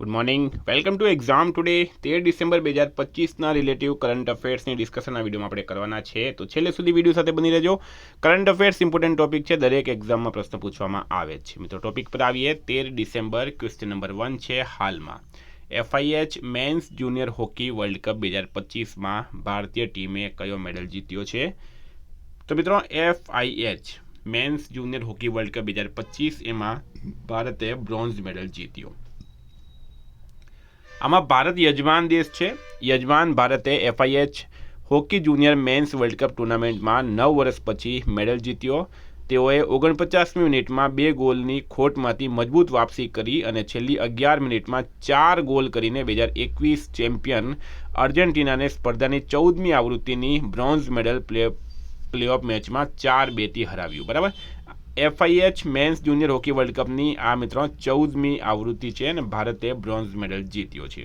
Good morning, welcome to exam today 13 December 2025ના relative current અફેર્સની discussion આ વિડીયોમાં આપણે કરવાના છે. તો છેલ્લે સુધી વિડીયો સાથે બની રહેજો. કરંટ અફેર્સ ઇમ્પોર્ટન્ટ ટોપિક છે, દરેક એક્ઝામમાં પ્રશ્ન પૂછવામાં આવે છે. મિત્રો ટોપિક પર આવીએ. 13 ડિસેમ્બર ક્વેશ્ચન નંબર 1 છે. હાલમાં FIH men's junior hockey world cup 2025માં ભારતીય ટીમે કયો મેડલ જીત્યો છે? તો મિત્રો FIH men's junior hockey world cup 2025 એમાં ભારતે બ્રોન્ઝ મેડલ જીત્યો. આમાં ભારત યજમાન દેશ છે. યજમાન ભારતે FIH hockey junior mens world cup ટુર્નામેન્ટમાં 9 વર્ષ પછી મેડલ જીત્યો. તેઓએ 49મી મિનિટમાં 2 ગોલની ખોટમાંથી મજબૂત વાપસી કરી અને છેલ્લી 11 મિનિટમાં 4 ગોલ કરીને 2021 ચેમ્પિયન અર્જેન્ટિનાને સ્પર્ધાની 14મી આવૃત્તિની બ્રોન્ઝ મેડલ પ્લેઓફ મેચમાં 4-2થી હરાવ્યું. બરાબર, FIH men's junior hockey world કપની આ મિત્રો 14મી આવૃત્તિ છે અને ભારતે બ્રોન્ઝ મેડલ જીત્યો છે.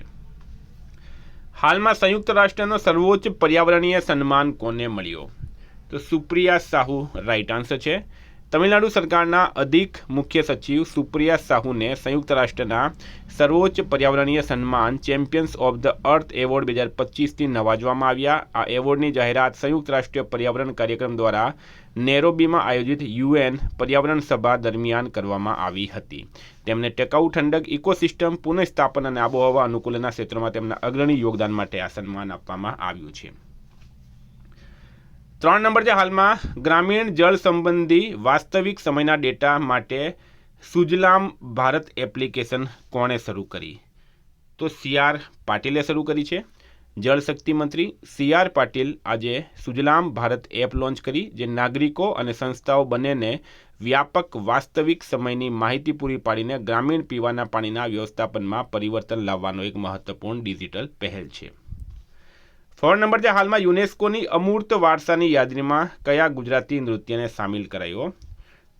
હાલમાં સંયુક્ત રાષ્ટ્રનો સર્વોચ્ચ પર્યાવરણીય સન્માન કોને મળ્યો? તો સુપ્રિયા સાહુ રાઈટ આન્સર છે. તમિલનાડુ સરકારના અધિક મુખ્ય સચિવ સુપ્રિયા સાહુને સંયુક્ત રાષ્ટ્રના સર્વોચ્ચ પર્યાવરણીય સન્માન champions of the earth award 2025થી નવાજવામાં આવ્યા. આ એવોર્ડની જાહેરાત સંયુક્ત રાષ્ટ્રીય પર્યાવરણ કાર્યક્રમ દ્વારા નેરોબીમાં આયોજિત UN પર્યાવરણ સભા દરમિયાન કરવામાં આવી હતી. તેમને ટકાઉ ઠંડક, ઇકોસિસ્ટમ પુનઃસ્થાપન અને આબોહવા અનુકૂલનના ક્ષેત્રોમાં તેમના અગ્રણી યોગદાન માટે આ સન્માન આપવામાં આવ્યું છે. 3 નંબર છે. હાલમાં ગ્રામીણ જળ સંબંધી વાસ્તવિક સમયના ડેટા માટે સુજલામ ભારત એપ્લિકેશન કોણે શરૂ કરી? તો CR પાટીલે શરૂ કરી છે. જળશક્તિ મંત્રી CR પાટીલ આજે સુજલામ ભારત એપ લોન્ચ કરી, જે નાગરિકો અને સંસ્થાઓ બંનેને વ્યાપક વાસ્તવિક સમયની માહિતી પૂરી પાડીને ગ્રામીણ પીવાના પાણીના વ્યવસ્થાપનમાં પરિવર્તન લાવવાનો એક મહત્વપૂર્ણ ડિજિટલ પહેલ છે. 4 નંબર છે. હાલમાં યુનેસ્કોની અમૂર્ત વારસાની યાદીમાં કયા ગુજરાતી નૃત્યને સામેલ કરાયો?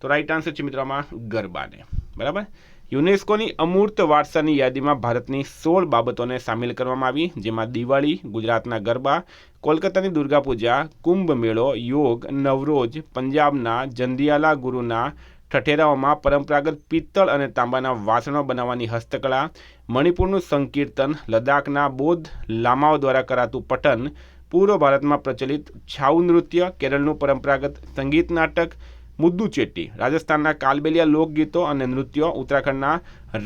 તો રાઈટ આન્સર છે મિત્રોમાં ગરબાને. બરાબર, યુનેસ્કોની અમૂર્ત વારસાની યાદીમાં ભારતની 16 બાબતોને સામેલ કરવામાં આવી, જેમાં દિવાળી, ગુજરાતના ગરબા, કોલકાતાની દુર્ગા પૂજા, કુંભ મેળો, યોગ, નવરોજ, પંજાબના જંધિયાલા ગુરુના ઠઠેરાઓમાં પરંપરાગત પિત્તળ અને તાંબાના વાસણો બનાવવાની હસ્તકળા, મણિપુરનું સંકીર્તન, લદ્દાખના બૌદ્ધ લામાઓ દ્વારા કરાતું પઠન, પૂર્વ ભારતમાં પ્રચલિત છાઉ નૃત્ય, કેરળનું પરંપરાગત સંગીત નાટક મુદ્દુચેટ્ટી, રાજસ્થાનના કાલબેલિયા લોકગીતો અને નૃત્યો, ઉત્તરાખંડના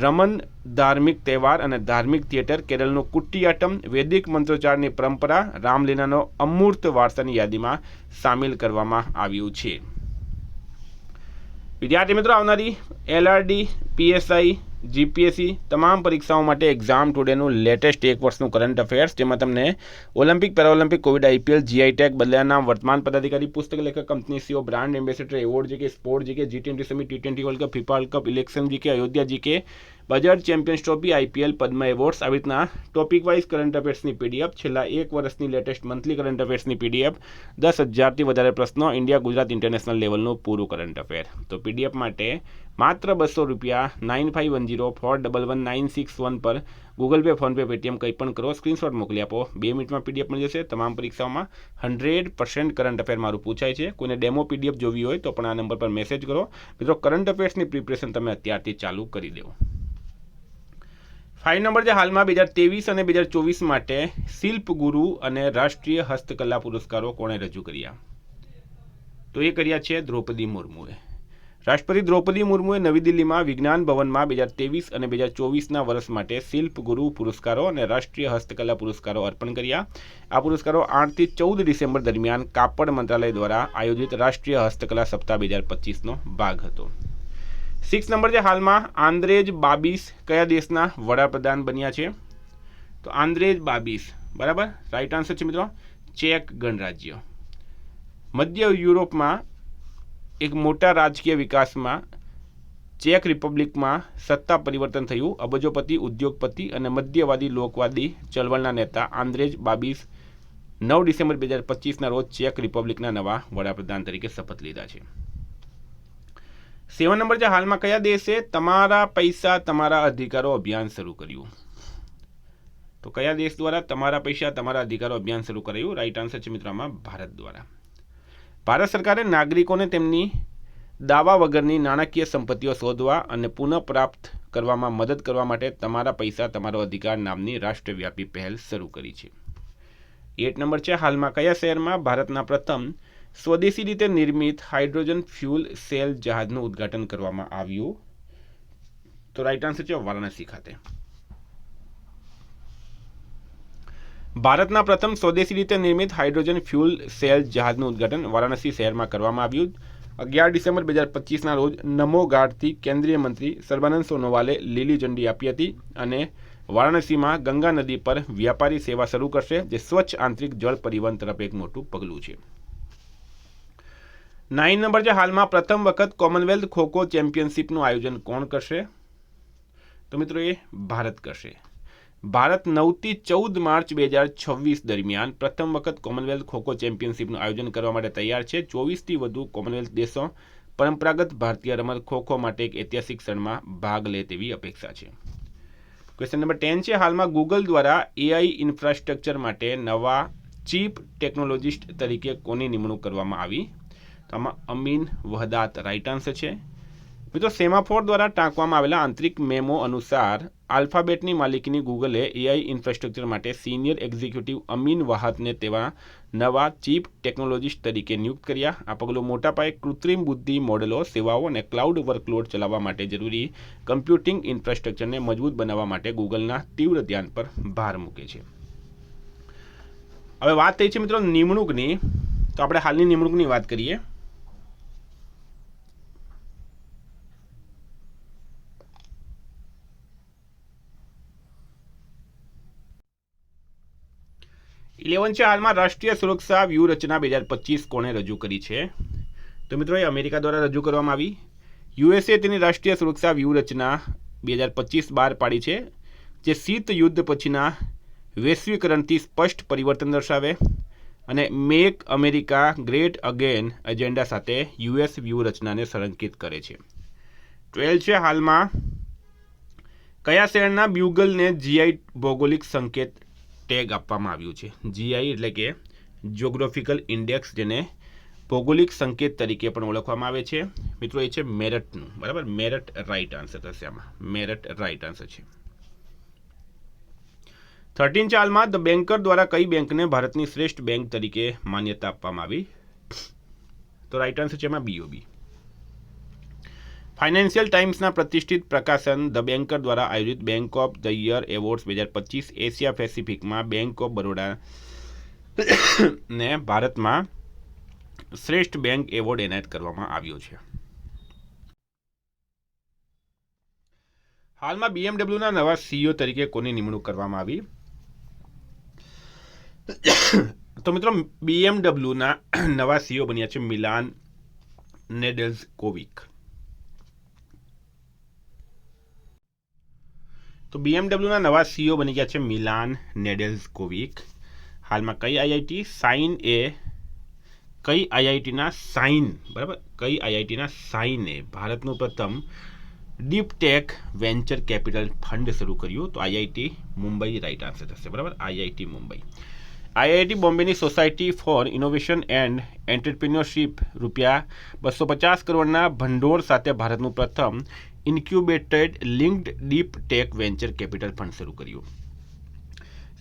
રમન ધાર્મિક તહેવાર અને ધાર્મિક થિયેટર, કેરળનું કુટ્ટિયાટમ, વૈદિક મંત્રોચ્ચારની પરંપરા રામલીલાનો અમૂર્ત વારસાની યાદીમાં સામેલ કરવામાં આવ્યું છે. વિદ્યાર્થી મિત્રો, આવનારી LRD, PSI, GPSC તમામ પરીક્ષાઓ માટે એક્ઝામ ટુડેનું લેટેસ્ટ 1 વર્ષનું કરંટ અફેર્સ, જેમાં તમને Olympic, Paralympic, Covid, IPL, GI tag, બદલાના વર્તમાન પદાધિકારી, પુસ્તક લેખક, company CEO, brand ambassador, award GK, sport GK, G20 summit, T20 world cup, FIFA world cup, election GK, Ayodhya GK, Bajaj champions trophy, IPL, Padma awards, આવી રીતના topic wise current અફેર્સની PDF, છેલ્લા 1 વર્ષની લેટેસ્ટ મંથલી કરંટ અફેર્સની PDF, 10,000થી વધારે પ્રશ્નો, India, Gujarat, international લેવલનું પૂરું કરંટ અફેર. તો PDF માટે માત્ર ₹200 9510411961 પર ગૂગલ પે, ફોનપે, પેટીએમ કંઈ પણ કરો, સ્ક્રીનશોટ મોકલી આપો. 2 મિનિટમાં PDF મળી જશે. તમામ પરીક્ષાઓમાં 100% કરંટ અફેર મારું પૂછાય છે. કોઈને ડેમો PDF જોવી હોય તો પણ આ નંબર પર મેસેજ કરો. મિત્રો, કરંટ અફેર્સની પ્રિપરેશન તમે અત્યારથી ચાલુ કરી દો. 5 નંબર છે. હાલમાં 2023 અને 2024 માટે શિલ્પ ગુરુ અને રાષ્ટ્રીય હસ્તકલા પુરસ્કારો કોણે રજૂ કર્યા? તો એ કર્યા છે દ્રૌપદી મુર્મુએ. રાષ્ટ્રપતિ દ્રૌપદી મુર્મુએ નવી દિલ્હીમાં વિજ્ઞાન ભવનમાં 2023 અને 2024ના વર્ષ માટે શિલ્પ ગુરુ પુરસ્કારો અને રાષ્ટ્રીય હસ્તકલા પુરસ્કારો અર્પણ કર્યા. આ પુરસ્કારો 8થી 14 ડિસેમ્બર દરમિયાન કાપડ મંત્રાલય દ્વારા આયોજિત રાષ્ટ્રીય હસ્તકલા સપ્તાહ 2025નો ભાગ હતો. 6 નંબર છે. હાલમાં આંદ્રેજ બાબિસ કયા દેશના વડાપ્રધાન બન્યા છે? તો આંદ્રેજ બાબિસ, બરાબર, રાઈટ આન્સર છે મિત્રો ચેક ગણરાજ્ય. મધ્ય યુરોપમાં એક મોટા રાજકીય વિકાસમાં ચેક રિપબ્લિકમાં સત્તા પરિવર્તન થયું. અબજોપતિ, ઉદ્યોગપતિ અને મધ્યવાદી લોકવાદી ચળવળના નેતા આંદ્રેજ બાબિસ 9 ડિસેમ્બર 2025ના રોજ ચેક રિપબ્લિકના નવા વડાપ્રધાન તરીકે શપથ લીધા છે. 7 નંબર છે. હાલમાં કયા દેશે તમારા પૈસા તમારા અધિકારો અભિયાન શરૂ કર્યું? તો કયા દેશ દ્વારા તમારા પૈસા તમારા અધિકારો અભિયાન શરૂ કરાયું? રાઈટ આન્સર છે મિત્રોમાં ભારત દ્વારા. ભારત સરકારે નાગરિકોને તેમની દાવા વગરની નાણાકીય સંપત્તિઓ શોધવા અને પુનઃપ્રાપ્ત કરવામાં મદદ કરવા માટે તમારા પૈસા તમારો અધિકાર નામની રાષ્ટ્રવ્યાપી પહેલ શરૂ કરી છે. 8 નંબર છે, હાલમાં કયા શહેરમાં ભારતના પ્રથમ સ્વદેશી રીતે નિર્મિત હાઇડ્રોજન ફ્યુલ સેલ જહાજનું ઉદ્ઘાટન કરવામાં આવ્યું? તો રાઈટ આન્સર છે વારાણસી ખાતે. ભારતના પ્રથમ સ્વદેશી રીતે નિર્મિત હાઇડ્રોજન ફ્યુલ સેલ જહાજનું ઉદ્ઘાટન વારાણસી શહેરમાં કરવામાં આવ્યું. 11 ડિસેમ્બર 2025ના રોજ નમો ઘાટથી કેન્દ્રીય મંત્રી સર્બાનંદ સોનોવાલે લીલી ઝંડી આપી હતી અને વારાણસીમાં ગંગા નદી પર વ્યાપારી સેવા શરૂ કરશે, જે સ્વચ્છ આંતરિક જળ પરિવહન તરફ એક મોટું પગલું છે. 9 નંબર છે, હાલમાં પ્રથમ વખત કોમનવેલ્થ ખોખો ચેમ્પિયનશિપનું આયોજન કોણ કરશે? તો મિત્રો એ ભારત કરશે. ભારત 9 થી 14 માર્ચ 2026 દરમિયાન પ્રથમ વખત કોમનવેલ્થ ખોખો ચેમ્પિયનશિપનું આયોજન કરવા માટે તૈયાર છે. 24થી વધુ કોમનવેલ્થ દેશો પરંપરાગત ભારતીય રમત ખોખો માટે એક ઐતિહાસિક ક્ષણમાં ભાગ લે તેવી અપેક્ષા છે. ક્વેશ્ચન નંબર 10 છે, હાલમાં ગૂગલ દ્વારા એઆઈ ઇન્ફ્રાસ્ટ્રક્ચર માટે નવા ચીફ ટેકનોલોજીસ્ટ તરીકે કોની નિમણૂક કરવામાં આવી? તો આમાં અમીન વહદાત રાઈટ આન્સર છે. મિત્રો, સેમાફોર દ્વારા ટાંકવામાં આવેલા આંતરિક મેમો અનુસાર આલ્ફાબેટની માલિકીની ગૂગલે એઆઈ ઇન્ફ્રાસ્ટ્રક્ચર માટે સિનિયર એક્ઝિક્યુટિવ અમીન વહાતને તેવા નવા ચીફ ટેકનોલોજીસ્ટ તરીકે નિયુક્ત કર્યા. આ પગલું મોટા પાયે કૃત્રિમ બુદ્ધિ મોડેલો, સેવાઓ અને ક્લાઉડ વર્કલોડ ચલાવવા માટે જરૂરી કમ્પ્યુટિંગ ઇન્ફ્રાસ્ટ્રક્ચરને મજબૂત બનાવવા માટે ગૂગલના તીવ્ર ધ્યાન પર ભાર મૂકે છે. હવે વાત થઈ છે મિત્રો નિમણૂકની, તો આપણે હાલની નિમણૂકની વાત કરીએ. ઇલેવન છે, હાલમાં રાષ્ટ્રીય સુરક્ષા વ્યૂહરચના 2025 કોણે રજૂ કરી છે? તો મિત્રો એ અમેરિકા દ્વારા રજૂ કરવામાં આવી. યુએસએ તેની રાષ્ટ્રીય સુરક્ષા વ્યૂહરચના 2025 બહાર પાડી છે, જે શીત યુદ્ધ પછીના વૈશ્વિકરણથી સ્પષ્ટ પરિવર્તન દર્શાવે અને make America great again agenda સાથે યુએસ વ્યૂહરચનાને સંરેખિત કરે છે. 12 છે, હાલમાં કયા શહેરના બ્યુગલને જીઆઈ ભૌગોલિક સંકેત ટેગ આપવામાં આવ્યું છે? જીઆઈ એટલે કે જ્યોગ્રાફિકલ ઇન્ડેક્સ, જેને ભૌગોલિક સંકેત તરીકે પણ ઓળખવામાં આવે છે. મિત્રો એ છે મેરટનું, બરાબર. મેરટ રાઈટ આન્સર થશે આમાં. મેરટ રાઈટ આન્સર છે. 13 છે, હાલમાં ધ બેન્કર દ્વારા કઈ બેંકને ભારતની શ્રેષ્ઠ બેંક તરીકે માન્યતા આપવામાં આવી? તો રાઈટ આન્સર છે એમાં બીઓબી. ફાઇનાન્શિયલ ટાઈમ્સના પ્રતિષ્ઠિત પ્રકાશન ધ બેન્કર દ્વારા આયોજિત bank of the year awards 2025 Asia પેસિફિકમાં બેંક ઓફ બરોડાને ભારતમાં શ્રેષ્ઠ બેંક એવોર્ડ એનાયત કરવામાં આવ્યો છે. હાલમાં બીએમડબ્લ્યુના નવા સીઈઓ તરીકે કોની નિમણૂક કરવામાં આવી? તો મિત્રો બીએમડબ્લ્યુના નવા સીઈઓ બન્યા છે મિલાન નેડેલ્કોવિક. તો બીએમડબ્લ્યુના નવા સીઈઓ બની ગયા છે મિલાન નેડેલ્કોવિક. હાલમાં કઈ આઈઆઈટી સાઇન એ કઈ આઈઆઈટીના સાઇન, બરાબર, કઈ આઈઆઈટીના સાઇને ભારતનું પ્રથમ deep tech venture capital fund શરૂ કર્યું? તો આઈઆઈટી મુંબઈ રાઈટ આન્સર થશે, બરાબર. આઈઆઈટી મુંબઈ. આઈઆઈટી બોમ્બેની society for innovation and entrepreneurship ₹250 કરોડના ભંડોળ સાથે ભારતનું પ્રથમ incubated linked deep tech venture capital fund શરૂ કર્યું.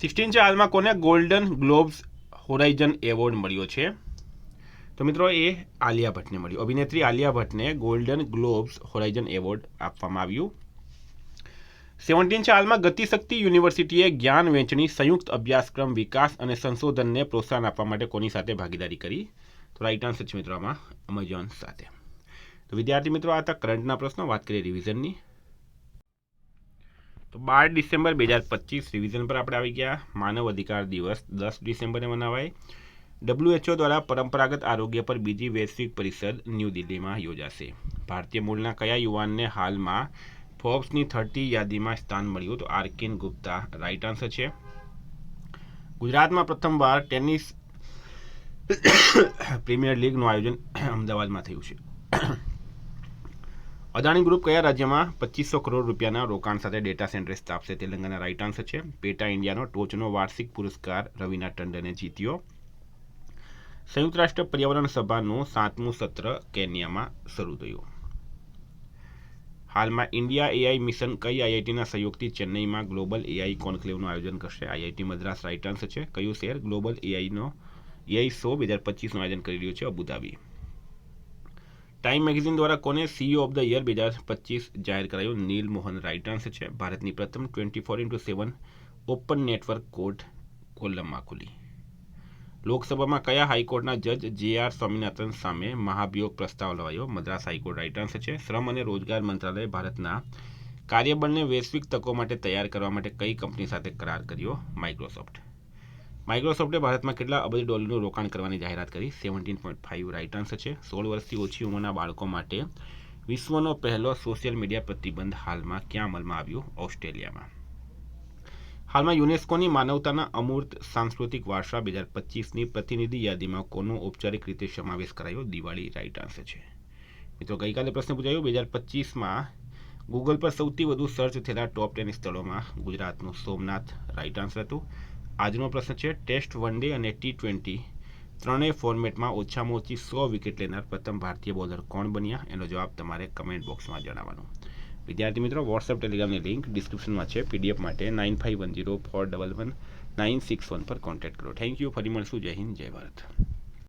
16 છે, હાલમાં કોને ગોલ્ડન ગ્લોબ્સ હોરાઇઝન એવોર્ડ મળ્યો છે? તો મિત્રો એ આલિયા ભટ્ટને મળ્યું. અભિનેત્રી આલિયા ભટ્ટને ગોલ્ડન ગ્લોબ્સ હોરાઇઝન એવોર્ડ આપવામાં આવ્યું. 17 છે, હાલમાં ગતિશક્તિ યુનિવર્સિટીએ જ્ઞાન વહેંચણી સંયુક્ત અભ્યાસક્રમ વિકાસ અને સંશોધનને પ્રોત્સાહન આપવા માટે કોની સાથે ભાગીદારી કરી? તો રાઈટ આન્સર છે મિત્રો આમાં અમેઝોન સાથે. તો વિદ્યાર્થી મિત્રો, આ હતા કરંટના પ્રશ્નો. વાત કરીએ રિવિઝનની. તો 12 ડિસેમ્બર 2025 રિવિઝન પર આપણે આવી ગયા. માનવ અધિકાર દિવસ 10 ડિસેમ્બરે મનાવાય. WHO દ્વારા પરંપરાગત આરોગ્ય પર બીજી વૈશ્વિક પરિષદ ન્યૂ દિલ્હીમાં યોજાશે. ભારતીય મૂળના કયા યુવાનને હાલમાં ફોર્બ્સની 30 યાદીમાં સ્થાન મળ્યું? તો આર્કિન ગુપ્તા રાઈટ આન્સર છે. ગુજરાતમાં પ્રથમવાર ટેનિસ પ્રીમિયર લીગનું આયોજન અમદાવાદમાં થયું છે. અદાણી ગ્રુપ કયા રાજ્યમાં 2500 કરોડ રૂપિયાના રોકાણ સાથે ડેટા સેન્ટર સ્થાપશે? તેલંગાના રાઈટ આન્સર છે. પેટા ઇન્ડિયાનો ટોચનો વાર્ષિક પુરસ્કાર રવિના ટંડને જીત્યો. સંયુક્ત રાષ્ટ્ર પર્યાવરણ સભાનું 7મું સત્ર કેન્યામાં શરૂ થયું. હાલમાં ઇન્ડિયા એઆઈ મિશન કઈ આઈઆઈટીના સહયોગથી ચેન્નઈમાં ગ્લોબલ એઆઈ કોન્ક્લેવનું આયોજન કરશે? આઈઆઈટી મદ્રાસ રાઇટ આન્સર છે. કયું શહેર ગ્લોબલ એઆઈ શો 2025નું આયોજન કરી રહ્યું છે? અબુધાબી. ટાઈમ મેગેઝિન દ્વારા કોને સીઈઓ ઓફ ધ યર 2025 જાહેર કરાયું? નીલ મોહન રાઇટ આન્સર છે. ભારતની પ્રથમ 24x7 ઓપન નેટવર્ક કોર્ટ કોલમમાં ખુલી. લોકસભામાં કયા હાઈકોર્ટના જજ જે.આર. સ્વામિનાથન સામે મહાભિયોગ પ્રસ્તાવ લવાયો? મદ્રાસ હાઈકોર્ટ રાઇટ આન્સર છે. શ્રમ અને રોજગાર મંત્રાલયે ભારતના કાર્યબળને વૈશ્વિક તકો માટે તૈયાર કરવા માટે કઈ કંપની સાથે કરાર કર્યો? માઇક્રોસોફ્ટ. માઇક્રોસોફ્ટે ભારતમાં કેટલા અબજ ડોલરનું રોકાણ કરવાની જાહેરાત કરી? 17.5 રાઇટ આન્સર છે. 16 વર્ષથી ઓછી ઉંમરના બાળકો માટે વિશ્વનો પહેલો સોશિયલ મીડિયા પ્રતિબંધ હાલમાં ક્યાં અમલમાં આવ્યું? ઓસ્ટ્રેલિયામાં. હાલમાં યુનેસ્કોની માનવતાના અમૂર્ત સાંસ્કૃતિક વારસા 2025ની પ્રતિનિધિ યાદીમાં કોનો ઔપચારિક રીતે સમાવેશ કરાયો? દિવાળી રાઇટ આન્સર છે. મિત્રો, ગઈકાલે પ્રશ્ન પૂછાયો 2025માં ગૂગલ પર સૌથી વધુ સર્ચ થયેલા ટોપ 10 સ્થળોમાં ગુજરાતનું સોમનાથ રાઇટ આન્સર હતું. આજનો પ્રશ્ન છે ટેસ્ટ, વન ડે અને T20 ત્રણેય ફોર્મેટમાં ઓછામાં ઓછી 100 વિકેટ લેનાર પ્રથમ ભારતીય બોલર કોણ બન્યા? એનો જવાબ તમારે કમેન્ટ બોક્સમાં જણાવવાનો. વિદ્યાર્થી મિત્રો, વોટ્સએપ ટેલિગ્રામની લિંક ડિસ્ક્રિપ્શનમાં છે. પીડીએફ માટે 9510411961 પર કોન્ટેક્ટ કરો. Thank you. ફરી મળશું. જય હિન્દ, જય ભારત.